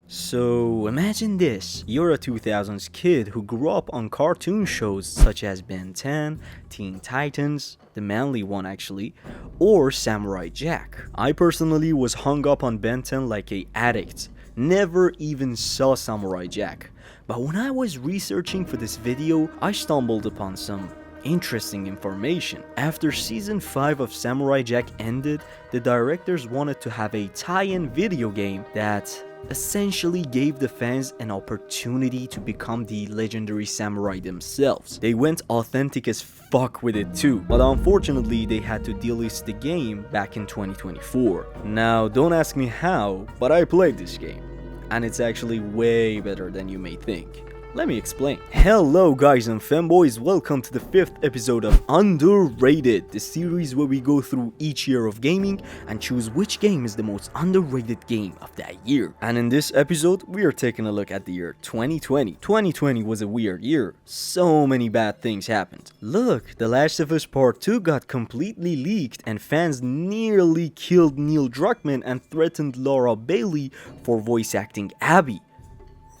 So imagine this, you're a 2000s kid who grew up on cartoon shows such as Ben 10, Teen Titans, the manly one actually, or Samurai Jack. I personally was hung up on Ben 10 like a addict, never even saw Samurai Jack. But when I was researching for this video, I stumbled upon some interesting information. After season 5 of Samurai Jack ended, the directors wanted to have a tie-in video game that essentially gave the fans an opportunity to become the legendary samurai themselves. They went authentic as fuck with it too, but unfortunately they had to delist the game back in 2024. Now don't ask me how, but I played this game, and it's actually way better than you may think. Let me explain. Hello guys and fanboys, welcome to the 5th episode of Underrated, the series where we go through each year of gaming and choose which game is the most underrated game of that year. And in this episode, we are taking a look at the year 2020. 2020 was a weird year. So many bad things happened. Look, The Last of Us Part 2 got completely leaked and fans nearly killed Neil Druckmann and threatened Laura Bailey for voice acting Abby.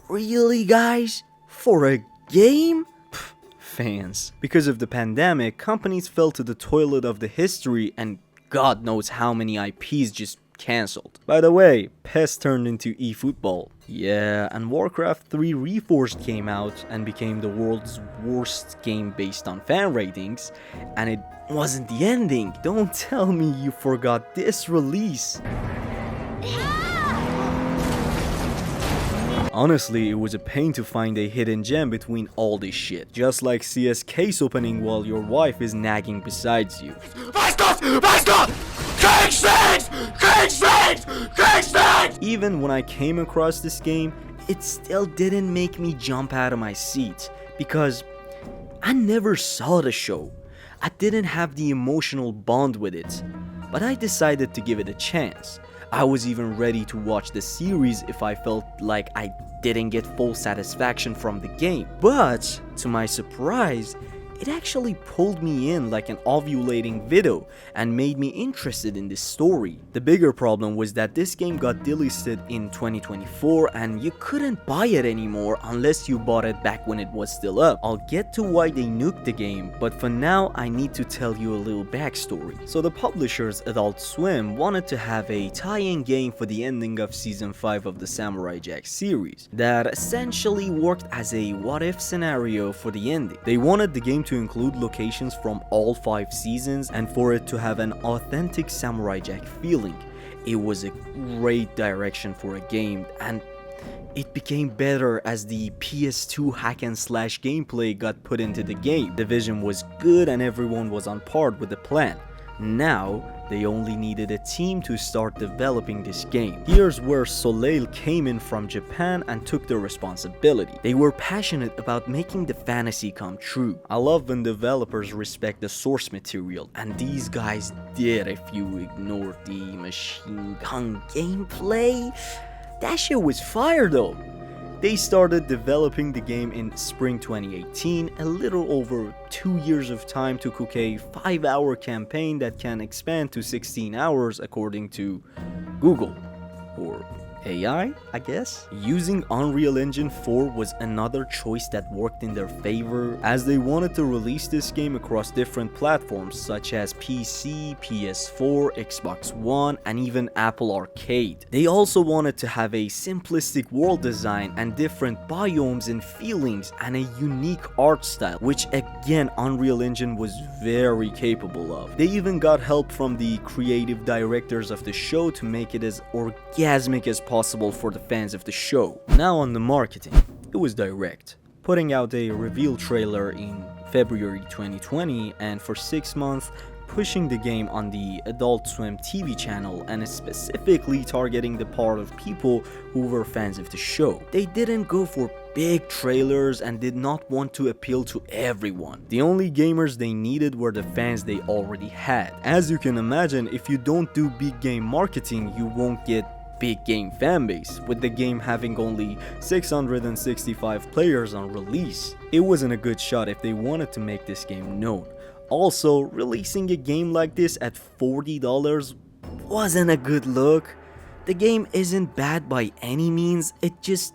Really guys? For a game? Pff, fans. Because of the pandemic, companies fell to the toilet of the history and God knows how many IPs just cancelled. By the way, PES turned into eFootball. Yeah, and Warcraft 3 Reforged came out and became the world's worst game based on fan ratings, and it wasn't the ending. Don't tell me you forgot this release. Honestly, it was a pain to find a hidden gem between all this shit. Just like CS case opening while your wife is nagging besides you. Even when I came across this game, it still didn't make me jump out of my seat because I never saw the show. I didn't have the emotional bond with it, but I decided to give it a chance. I was even ready to watch the series if I felt like I didn't get full satisfaction from the game. But, to my surprise, it actually pulled me in like an ovulating video and made me interested in this story. The bigger problem was that this game got delisted in 2024 and you couldn't buy it anymore unless you bought it back when it was still up. I'll get to why they nuked the game, but for now I need to tell you a little backstory. So the publishers Adult Swim wanted to have a tie-in game for the ending of season 5 of the Samurai Jack series that essentially worked as a what-if scenario for the ending. They wanted the game to include locations from all 5 seasons and for it to have an authentic Samurai Jack feeling. It was a great direction for a game, and it became better as the PS2 hack and slash gameplay got put into the game. The vision was good and everyone was on par with the plan. Now, they only needed a team to start developing this game. Here's where Soleil came in from Japan and took the responsibility. They were passionate about making the fantasy come true. I love when developers respect the source material, and these guys did if you ignored the machine gun gameplay. That shit was fire though. They started developing the game in spring 2018, a little over 2 years of time to cook a 5-hour campaign that can expand to 16 hours according to Google, or AI, I guess. Using Unreal Engine 4 was another choice that worked in their favor, as they wanted to release this game across different platforms such as PC, PS4, Xbox One, and even Apple Arcade. They also wanted to have a simplistic world design and different biomes and feelings and a unique art style, which again Unreal Engine was very capable of. They even got help from the creative directors of the show to make it as orgasmic as possible for the fans of the show. Now on the marketing, it was direct, putting out a reveal trailer in February 2020 and for 6 months pushing the game on the Adult Swim TV channel and specifically targeting the part of people who were fans of the show. They didn't go for big trailers and did not want to appeal to everyone. The only gamers they needed were the fans they already had. As you can imagine, if you don't do big game marketing, you won't get big game fanbase, with the game having only 665 players on release. It wasn't a good shot if they wanted to make this game known. Also, releasing a game like this at $40 wasn't a good look. The game isn't bad by any means, it just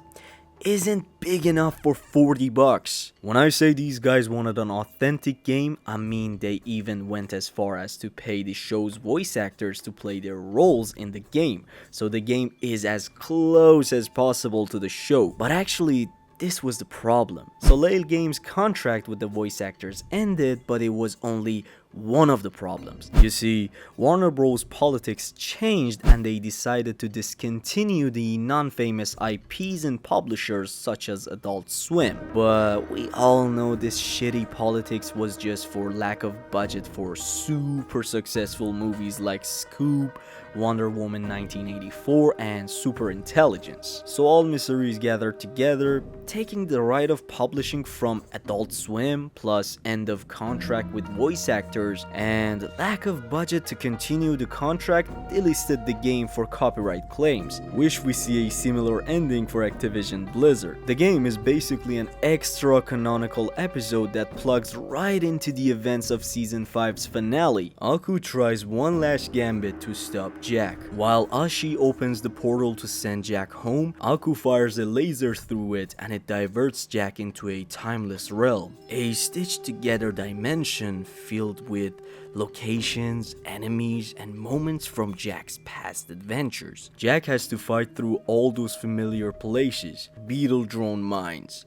isn't big enough for $40. When I say these guys wanted an authentic game, I mean they even went as far as to pay the show's voice actors to play their roles in the game, so the game is as close as possible to the show. But actually, this was the problem. Soleil Games' contract with the voice actors ended, but it was only one of the problems. You see, Warner Bros. Politics changed and they decided to discontinue the non-famous IPs and publishers such as Adult Swim. But we all know this shitty politics was just for lack of budget for super successful movies like Scoop, Wonder Woman 1984, and Super Intelligence. So all miseries gathered together, taking the right of publishing from Adult Swim, plus end of contract with voice actors, and lack of budget to continue the contract, delisted the game for copyright claims. Wish we see a similar ending for Activision Blizzard. The game is basically an extra canonical episode that plugs right into the events of Season 5's finale. Aku tries one last gambit to stop Jack. While Ashi opens the portal to send Jack home, Aku fires a laser through it and it diverts Jack into a timeless realm. A stitched together dimension filled with locations, enemies, and moments from Jack's past adventures. Jack has to fight through all those familiar places, beetle drone mines,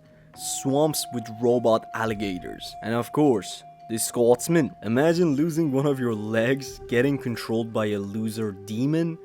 swamps with robot alligators, and of course, the Scotsman. Imagine losing one of your legs, getting controlled by a loser demon,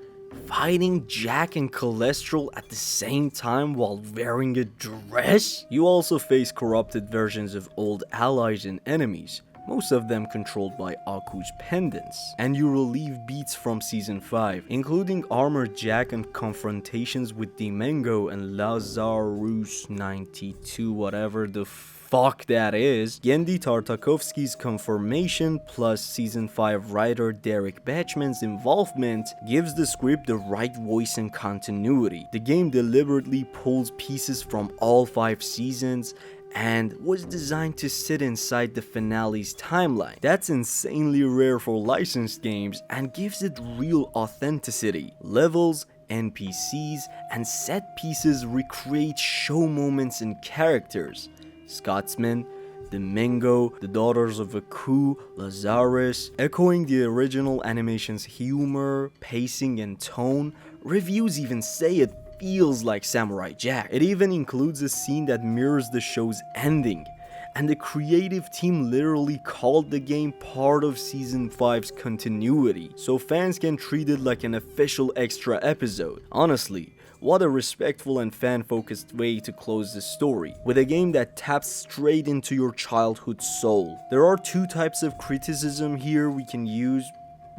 fighting Jack and Cholesterol at the same time while wearing a dress? You also face corrupted versions of old allies and enemies, most of them controlled by Aku's pendants, and you relieve beats from Season 5, including Armored Jack and confrontations with Dimengo and Lazarus 92, whatever the fuck that is. Yendi Tartakovsky's confirmation plus Season 5 writer Derek Batchman's involvement gives the script the right voice and continuity. The game deliberately pulls pieces from all 5 seasons and was designed to sit inside the finale's timeline. That's insanely rare for licensed games and gives it real authenticity. Levels, NPCs, and set pieces recreate show moments and characters. Scotsman, the Mingo, the Daughters of Aku, Lazarus, echoing the original animation's humor, pacing, and tone. Reviews even say it feels like Samurai Jack. It even includes a scene that mirrors the show's ending, and the creative team literally called the game part of Season 5's continuity, so fans can treat it like an official extra episode. Honestly, what a respectful and fan-focused way to close the story, with a game that taps straight into your childhood soul. There are 2 types of criticism here we can use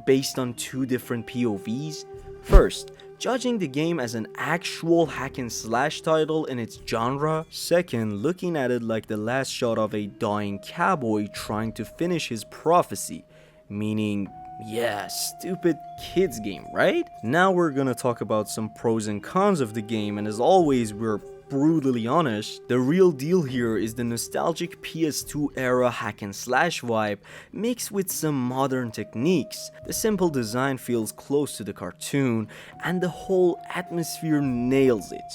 based on 2 different POVs. First, judging the game as an actual hack and slash title in its genre. Second, looking at it like the last shot of a dying cowboy trying to finish his prophecy, meaning, yeah, stupid kids game, right? Now we're gonna talk about some pros and cons of the game, and as always, we're brutally honest. The real deal here is the nostalgic PS2 era hack and slash vibe mixed with some modern techniques. The simple design feels close to the cartoon, and the whole atmosphere nails it.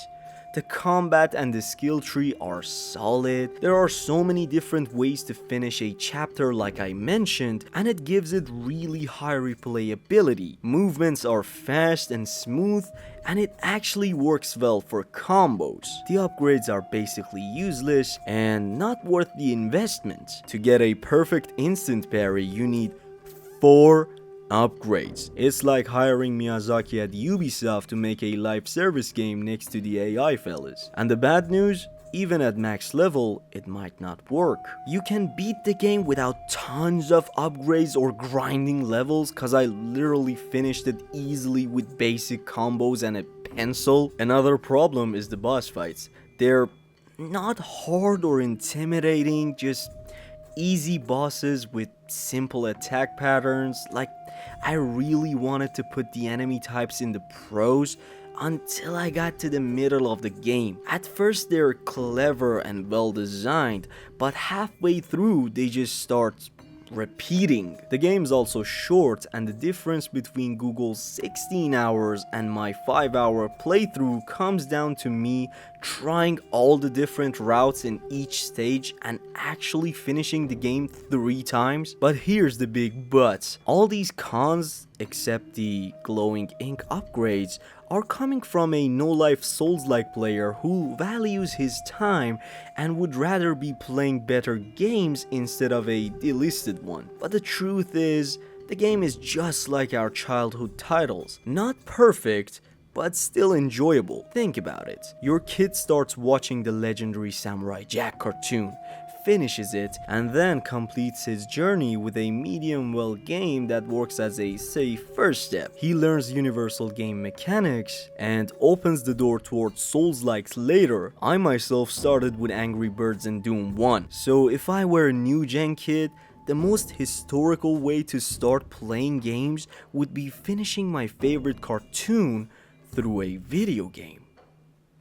The combat and the skill tree are solid. There are so many different ways to finish a chapter like I mentioned, and it gives it really high replayability. Movements are fast and smooth, and it actually works well for combos. The upgrades are basically useless and not worth the investment. To get a perfect instant parry, you need 4 upgrades. It's like hiring Miyazaki at Ubisoft to make a live service game next to the AI fellas. And the bad news? Even at max level, it might not work. You can beat the game without tons of upgrades or grinding levels, cause I literally finished it easily with basic combos and a pencil. Another problem is the boss fights. They're not hard or intimidating, just easy bosses with simple attack patterns. Like, I really wanted to put the enemy types in the pros until I got to the middle of the game. At first they're clever and well designed, but halfway through they just start repeating. The game's also short, and the difference between Google's 16 hours and my 5-hour playthrough comes down to me trying all the different routes in each stage and actually finishing the game 3 times. But here's the big but. All these cons, except the glowing ink upgrades, are coming from a no-life Souls-like player who values his time and would rather be playing better games instead of a delisted one. But the truth is, the game is just like our childhood titles. Not perfect, but still enjoyable. Think about it. Your kid starts watching the legendary Samurai Jack cartoon, finishes it, and then completes his journey with a medium-well game that works as a safe first step. He learns universal game mechanics and opens the door towards Souls-likes later. I myself started with Angry Birds and Doom 1, so if I were a new-gen kid, the most historical way to start playing games would be finishing my favorite cartoon through a video game.